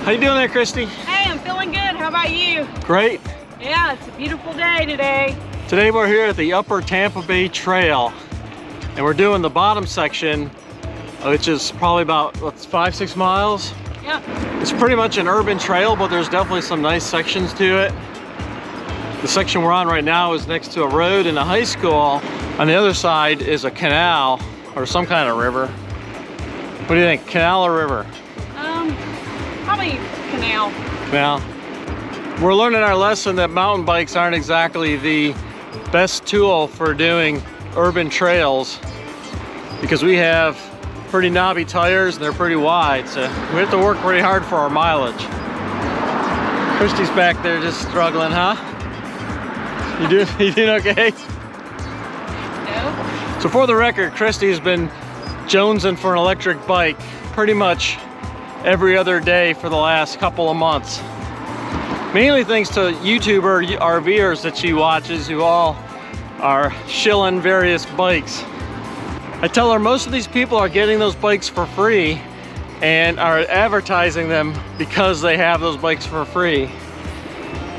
How you doing there, Christy? Hey, I'm feeling good. How about you? Great. Yeah, it's a beautiful day today. Today we're here at the Upper Tampa Bay Trail, and we're doing the bottom section, which is probably about 5-6 miles. Yeah. It's pretty much an urban trail, but there's definitely some nice sections to it. The section we're on right now is next to a road and a high school. On the other side is a canal or some kind of river. What do you think, canal or river? Probably canal. Well, we're learning our lesson that mountain bikes aren't exactly the best tool for doing urban trails, because we have pretty knobby tires and they're pretty wide, so we have to work pretty hard for our mileage. Christy's back there just struggling, huh? You doing okay? No. So for the record, Christy's been jonesing for an electric bike pretty much every other day for the last couple of months. Mainly thanks to YouTuber RVers that she watches, who all are shilling various bikes. I tell her most of these people are getting those bikes for free and are advertising them because they have those bikes for free.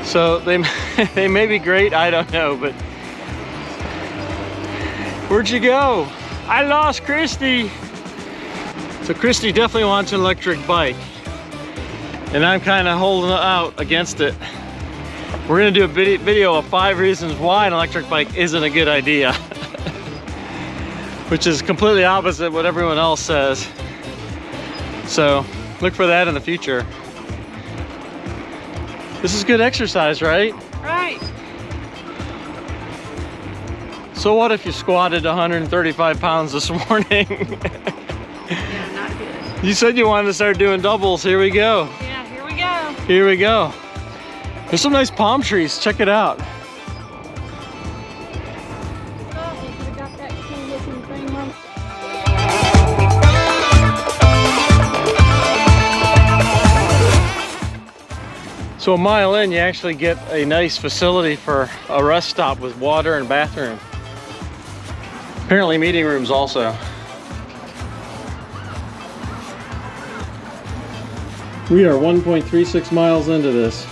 So they may be great, I don't know, but where'd you go? I lost Christy. So Christy definitely wants an electric bike, and I'm kind of holding out against it. We're gonna do a video of 5 reasons why an electric bike isn't a good idea, which is completely opposite what everyone else says. So look for that in the future. This is good exercise, right? Right. So what if you squatted 135 pounds this morning? Yeah, not good. You said you wanted to start doing doubles. Here we go. Yeah, here we go. Here we go. There's some nice palm trees. Check it out. Oh, we could've got that cool looking thing on. So a mile in, you actually get a nice facility for a rest stop with water and bathroom. Apparently meeting rooms also. We are 1.36 miles into this.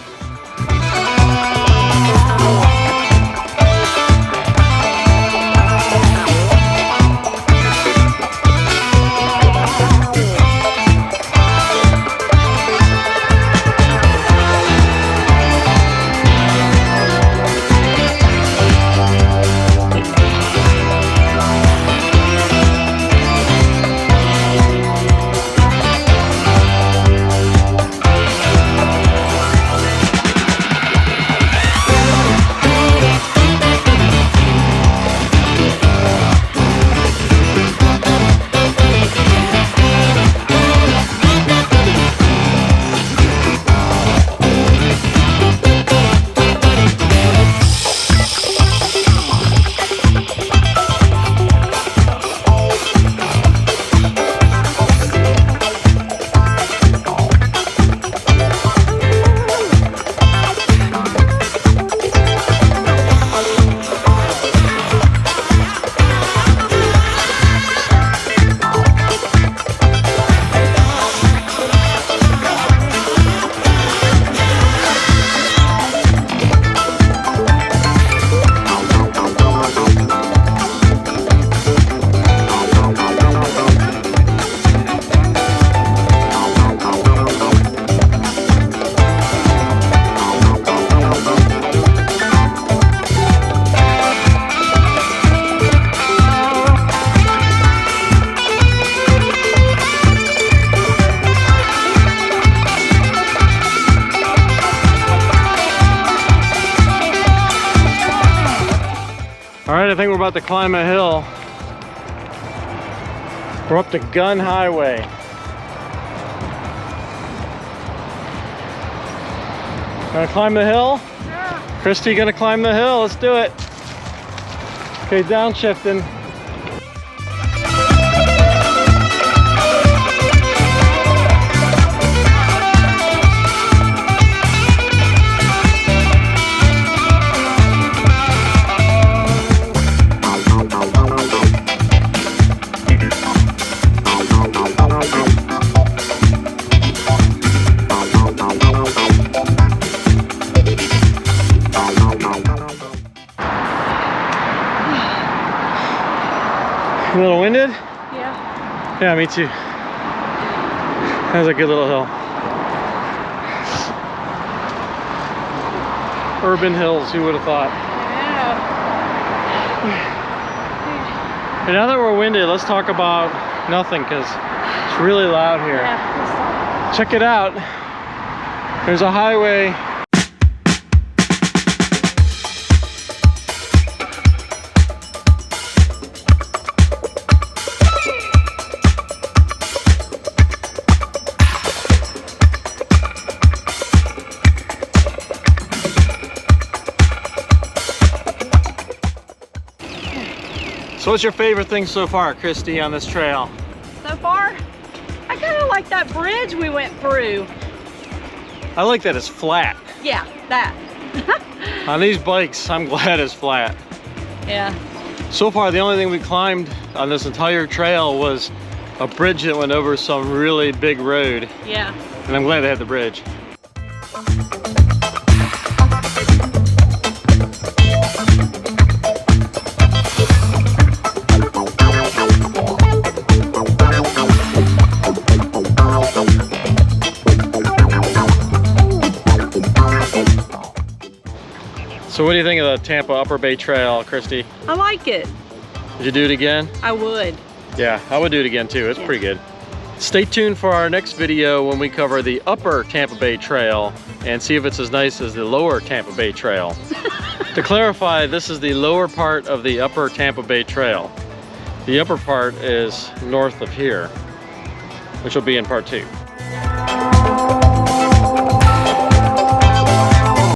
All right, I think we're about to climb a hill. We're up to Gun Highway. Gonna climb the hill? Sure. Christy gonna climb the hill, let's do it. Okay, downshifting. A little winded? Yeah. Yeah, me too. That was a good little hill. Urban hills, who would have thought? Yeah. And now that we're winded, let's talk about nothing because it's really loud here. Yeah. Check it out. There's a highway. So what's your favorite thing so far, Christy, on this trail? So far, I kind of like that bridge we went through. I like that it's flat. Yeah, that. On these bikes, I'm glad it's flat. Yeah. So far, the only thing we climbed on this entire trail was a bridge that went over some really big road. Yeah. And I'm glad they had the bridge. So what do you think of the Tampa Upper Bay Trail, Christy? I like it. Would you do it again? I would. Yeah, I would do it again too. It's pretty good. Stay tuned for our next video when we cover the Upper Tampa Bay Trail and see if it's as nice as the Lower Tampa Bay Trail. To clarify, this is the lower part of the Upper Tampa Bay Trail. The upper part is north of here, which will be in part 2.